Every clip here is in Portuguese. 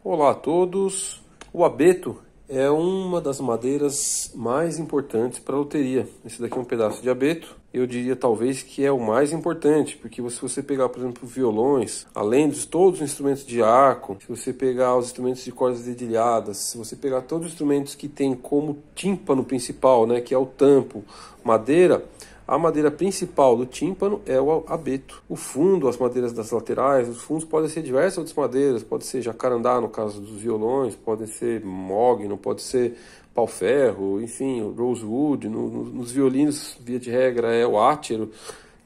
Olá a todos. O abeto é uma das madeiras mais importantes para a luteria. Esse daqui é um pedaço de abeto. Eu diria talvez que é o mais importante, porque se você pegar, por exemplo, violões, além de todos os instrumentos de arco, se você pegar os instrumentos de cordas dedilhadas, se você pegar todos os instrumentos que tem como tímpano principal, né, que é o tampo, madeira, a madeira principal do tímpano é o abeto. O fundo, as madeiras das laterais, os fundos podem ser diversas outras madeiras, pode ser jacarandá no caso dos violões, pode ser mogno, pode ser pau-ferro, enfim, rosewood. Nos violinos, via de regra, é o átero,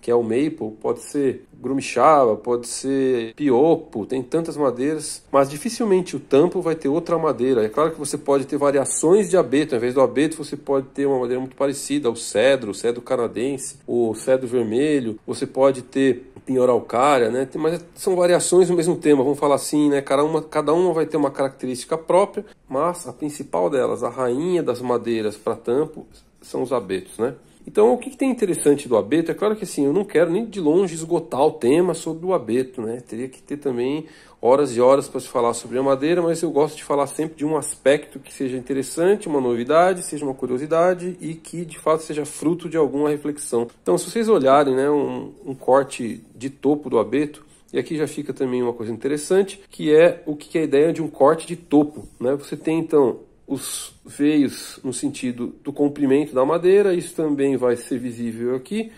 que é o maple, pode ser grumichava, pode ser piopo, tem tantas madeiras, mas dificilmente o tampo vai ter outra madeira. É claro que você pode ter variações de abeto, ao invés do abeto você pode ter uma madeira muito parecida, o cedro canadense, o cedro vermelho, você pode ter pinhoralcária, né? Mas são variações do mesmo tema, vamos falar assim, né? Cada uma vai ter uma característica própria, mas a principal delas, a rainha das madeiras para tampo, são os abetos, né? Então, o que tem interessante do abeto? É claro que assim, eu não quero nem de longe esgotar o tema sobre o abeto, né? Teria que ter também horas e horas para se falar sobre a madeira, mas eu gosto de falar sempre de um aspecto que seja interessante, uma novidade, seja uma curiosidade e que de fato seja fruto de alguma reflexão. Então, se vocês olharem, né, um corte de topo do abeto, e aqui já fica também uma coisa interessante, que é o que é a ideia de um corte de topo, né? Você tem então os veios no sentido do comprimento da madeira, isso também vai ser visível aqui.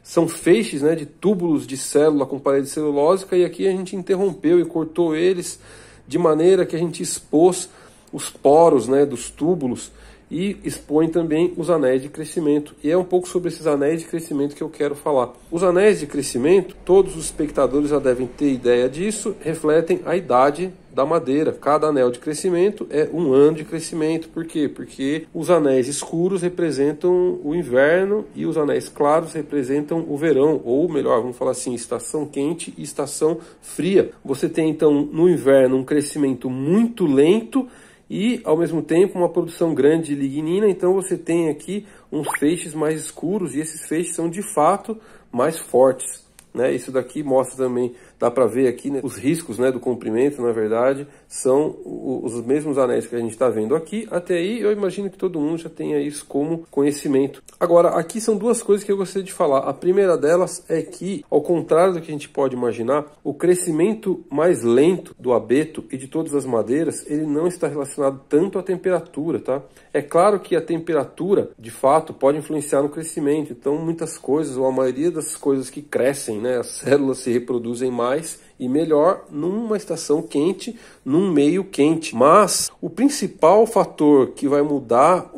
São feixes, né, de túbulos de célula com parede celulósica, e aqui a gente interrompeu e cortou eles de maneira que a gente expôs os poros, né, dos túbulos e expõe também os anéis de crescimento. E é um pouco sobre esses anéis de crescimento que eu quero falar. Os anéis de crescimento, todos os espectadores já devem ter ideia disso, refletem a idade da madeira. Cada anel de crescimento é um ano de crescimento. Por quê? Porque os anéis escuros representam o inverno e os anéis claros representam o verão, ou melhor, vamos falar assim, estação quente e estação fria. Você tem então no inverno um crescimento muito lento e ao mesmo tempo uma produção grande de lignina, então você tem aqui uns feixes mais escuros e esses feixes são de fato mais fortes, né? Isso daqui mostra também, dá para ver aqui, né, os riscos, né, do comprimento, na verdade, são os mesmos anéis que a gente está vendo aqui. Até aí eu imagino que todo mundo já tenha isso como conhecimento. Agora, aqui são duas coisas que eu gostaria de falar. A primeira delas é que, ao contrário do que a gente pode imaginar, o crescimento mais lento do abeto e de todas as madeiras, ele não está relacionado tanto à temperatura, tá? É claro que a temperatura, de fato, pode influenciar no crescimento. Então, muitas coisas, ou a maioria das coisas que crescem, né, as células se reproduzem mais e melhor numa estação quente, num meio quente. Mas o principal fator que vai mudar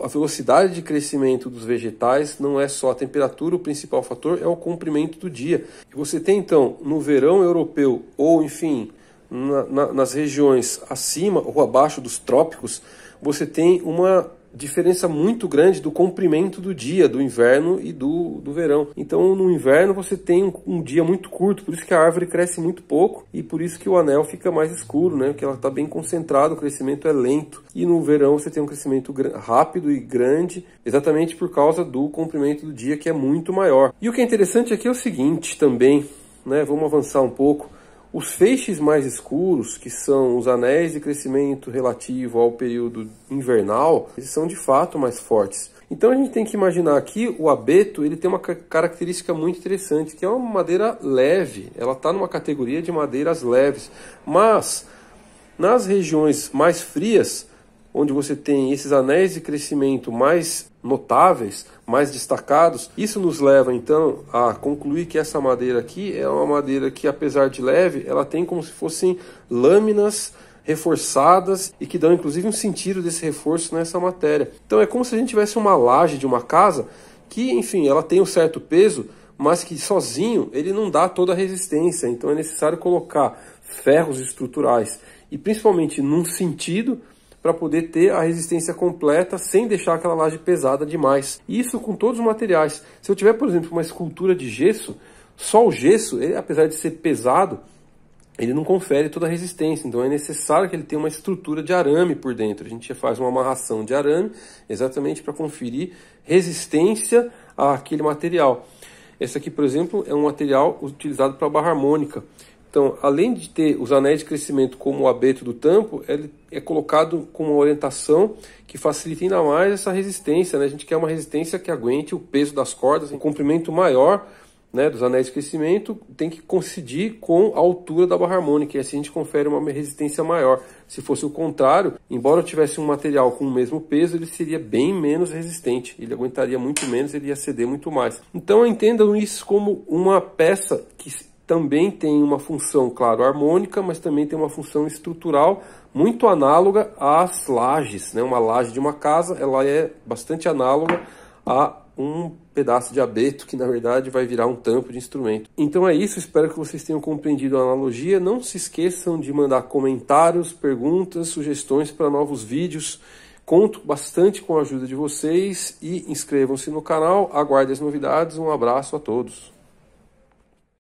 a velocidade de crescimento dos vegetais não é só a temperatura, o principal fator é o comprimento do dia. Você tem então no verão europeu, ou enfim, nas regiões acima ou abaixo dos trópicos, você tem uma diferença muito grande do comprimento do dia, do inverno e do verão. Então no inverno você tem um dia muito curto, por isso que a árvore cresce muito pouco e por isso que o anel fica mais escuro, né? Porque ela está bem concentrada, o crescimento é lento. E no verão você tem um crescimento rápido e grande, exatamente por causa do comprimento do dia que é muito maior. E o que é interessante aqui é o seguinte também, né? Vamos avançar um pouco. Os feixes mais escuros, que são os anéis de crescimento relativo ao período invernal, eles são de fato mais fortes. Então a gente tem que imaginar aqui o abeto, ele tem uma característica muito interessante, que é uma madeira leve. Ela está numa categoria de madeiras leves. Mas nas regiões mais frias, onde você tem esses anéis de crescimento mais notáveis, mais destacados, isso nos leva então a concluir que essa madeira aqui é uma madeira que, apesar de leve, ela tem como se fossem lâminas reforçadas e que dão inclusive um sentido desse reforço nessa matéria. Então é como se a gente tivesse uma laje de uma casa que, enfim, ela tem um certo peso, mas que sozinho ele não dá toda a resistência. Então é necessário colocar ferros estruturais e principalmente num sentido para poder ter a resistência completa sem deixar aquela laje pesada demais. Isso com todos os materiais. Se eu tiver, por exemplo, uma escultura de gesso, só o gesso, ele, apesar de ser pesado, ele não confere toda a resistência. Então é necessário que ele tenha uma estrutura de arame por dentro. A gente faz uma amarração de arame exatamente para conferir resistência àquele material. Esse aqui, por exemplo, é um material utilizado para barra harmônica. Então, além de ter os anéis de crescimento como o abeto do tampo, ele é colocado com uma orientação que facilita ainda mais essa resistência, né? A gente quer uma resistência que aguente o peso das cordas, um comprimento maior, né, dos anéis de crescimento tem que coincidir com a altura da barra harmônica, e assim a gente confere uma resistência maior. Se fosse o contrário, embora eu tivesse um material com o mesmo peso, ele seria bem menos resistente, ele aguentaria muito menos, ele ia ceder muito mais. Então entendam isso como uma peça que também tem uma função, claro, harmônica, mas também tem uma função estrutural muito análoga às lajes, né? Uma laje de uma casa, ela é bastante análoga a um pedaço de abeto, que na verdade vai virar um tampo de instrumento. Então é isso, espero que vocês tenham compreendido a analogia. Não se esqueçam de mandar comentários, perguntas, sugestões para novos vídeos. Conto bastante com a ajuda de vocês e inscrevam-se no canal. Aguardem as novidades. Um abraço a todos.